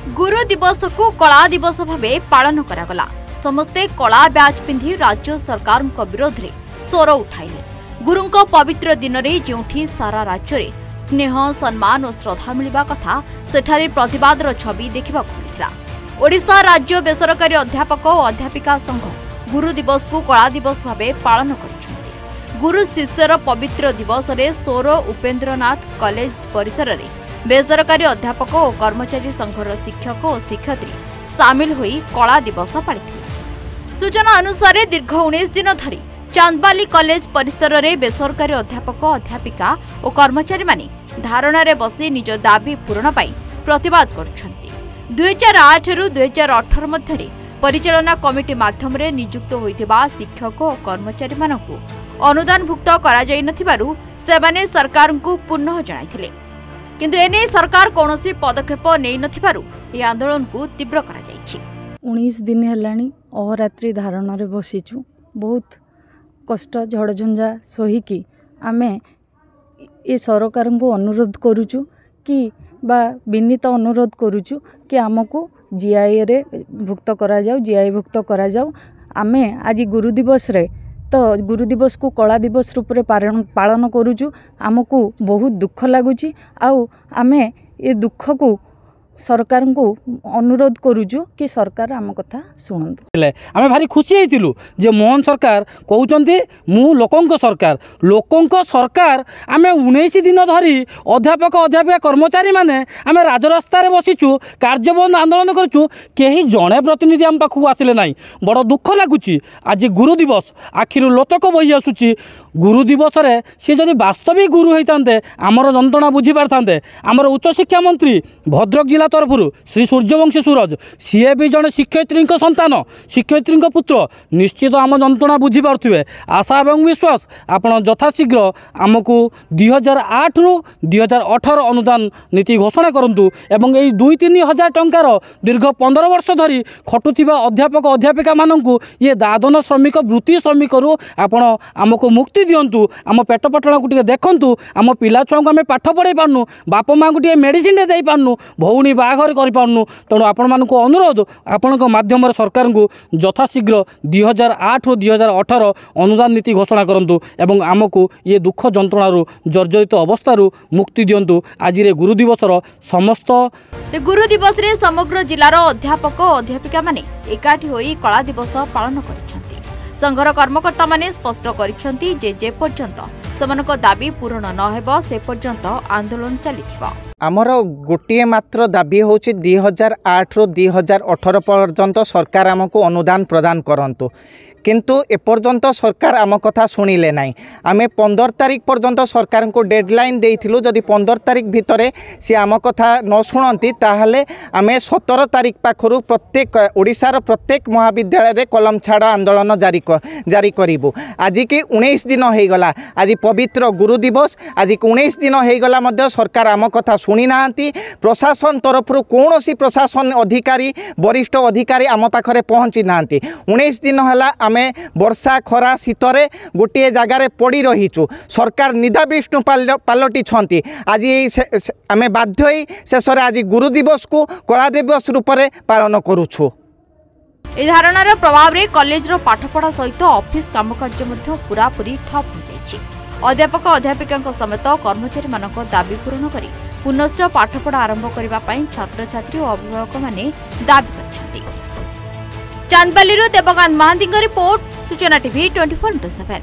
गुरु दिवस को कला दिवस भाव पालन करागला। समस्ते कला ब्याज पिंधि राज्य सरकार विरोध में स्वर उठाइले। गुरु पवित्र दिन में जो सारा राज्य में स्नेह सम्मान और श्रद्धा मिलवा कथा सेठारे प्रतिवाद छवि देखा मिलता। ओडिशा राज्य बेसरकारी अध्यापक और अध्यापिका संघ गुरु दिवस को कला दिवस भाव पालन कर गुरु शिष्यर पवित्र दिवस में सोर उपेन्द्रनाथ कॉलेज परिसर में बेसरकारी अध्यापक और कर्मचारी संघर शिक्षक और शिक्षयित्री सामिल होई कला दिवस पालिथिले। सूचना अनुसार दीर्घ 19 दिन धरी चांदबाली कॉलेज परिसर में बेसरकारी अध्यापक अध्यापिका और कर्मचारी माने धारणा रे बसी निज दाबी पूरण पाई प्रतिवाद करछन्ति। 2008 रु 2018 मध्य परिचालना कमिटी माध्यम रे नियुक्त होइथिबा शिक्षक और कर्मचारी मानकु अनुदान भुक्त करा जाई नथिबारु सेमाने सरकार को पुनः जणाइथिले, किंतु एने सरकार कौनसी पदक्षेप नै नथिबारु ए आंदोलन को तीव्र करा जाइछि। 19 दिन हेलाणी अहोरात्रि धारणा रे बसिछु। बहुत कष्ट झड़झंझा सहिकी आमे ए सरकार को अनुरोध करूछु कि बा विनीत अनुरोध करूछु कि आमको जीआई रे भुक्त करा जाऊ, जीआई भुक्त करा जाऊ। आमे आज गुरु दिवस रे तो गुरु दिवस को कला दिवस रूप में पालन करूछु। आमको बहुत दुख लगुच आमे ये दुख को सरकार को अनुरोध करूछु कि सरकार आम कथा शुणु। आमे भारी खुशी होइतिलु जे मोहन सरकार कहउचंती मु लोकंक सरकार आमे 19 दिन धरी अध्यापक अध्यापिका कर्मचारी माने आमे राजरास्ता रे बसिचु, कार्यबंद आंदोलन करचु, केही जणे प्रतिनिधि आम पाखु आसिले नाही। बड़ दुख लागुची आज गुरु दिवस आखिरु लोतक बही आसुची। गुरु दिवस रे से जदि वास्तविक गुरु होइतांते आमर जंत्रणा बुझी पारथांते। आमर उच्च शिक्षा मंत्री भद्रक जिला तरफ श्री सूर्यवंशी सूरज सीए भी जड़े शिक्षयित्री संतान, शिक्षयित्री पुत्र, निश्चित आम जंत्रणा बुझी पारे। आशा एवं विश्वास आपण यथाशीघ्र आमको 2008 रु 2018 अनुदान नीति घोषणा करंतु एवं यही 2-3 हजार टंकार दीर्घ 15 वर्ष धरी खटुथिबा अध्यापक अध्यापिका मानंकु ये दादन श्रमिक वृत्ति श्रमिक रु आपण आमको मुक्ति दियंतु। आम पेट पटना को टिके देखंतु, आम पिला छुआ को आम पाठ पढ़ाई पारनु, बाप माँ को टिके मेडिसिन दे पारनु, भौणी बाघर करूँ। तेणु आपण मानक अनुरोध आपण माध्यम सरकार को यथाशीघ्र 2008 रु 2018 अनुदान नीति घोषणा करंतु एवं आमको ये दुख जंत्रणारू जर्जरित अवस्थारू मुक्ति दियंतु। आज रे गुरु दिवसर समस्त गुरु दिवस रे समग्र जिलार अध्यापक अध्यापिका माने एकाठी होई कला दिवस पालन करिसेंती। संघर कर्मकर्ता माने स्पष्ट करिसेंती जे पर्यंत सेमानक दाबी पूरण न हेबो से पर्यंत आंदोलन चलिथिबो। आमर गोटे मात्र दाबी हूँ 2008 रु 2018 पर्यंत सरकार आमको अनुदान प्रदान करंतु, किंतु एपर्यंत सरकार आम कथा शुणिले नाई। आमे 15 तारिख पर्यंत सरकार को डेडलाइन देइथिलु, जदि 15 तारिख भितरे सी आम कथा न शुणती ताहले आमे 17 तारिख पाखरु प्रत्येक ओडिशार प्रत्येक महाविद्यालय रे कलम छाड़ आंदोलन जारी करिबु। आज की 19 दिन हो गला, आज पवित्र गुरु दिवस, आज की 19 दिन हो गला मध्य सरकार आम कथा शुणी नांती। प्रशासन तरफ कौनसी प्रशासन अधिकारी वरिष्ठ अधिकारी आम पाखरे पहुँची नांती। 19 दिन है आमे वर्षा खरा शीतरे गोटे जगार पड़ी रहीचु। सरकार निदा विष्णु पालटी छंती। आज आमे बाध्य होई शेष आज गुरु दिवस को कला दिवस रूप में पालन करूछु। ए धारणार प्रभाव रे कॉलेज रो पाठपढ़ा सहित ऑफिस कामकाज पूरापूरी ठप हो जाइछि। अध्यापक अध्यापिका समेत कर्मचारी मानक दाबी पूरण करी पुनश्च पाठपढ़ा आरंभ करबा पई छात्र छात्री और अभिभावक माने दाबी करछन्ति। चांदबाली देवकांत महांती रिपोर्ट, सूचना टीवी 24/7।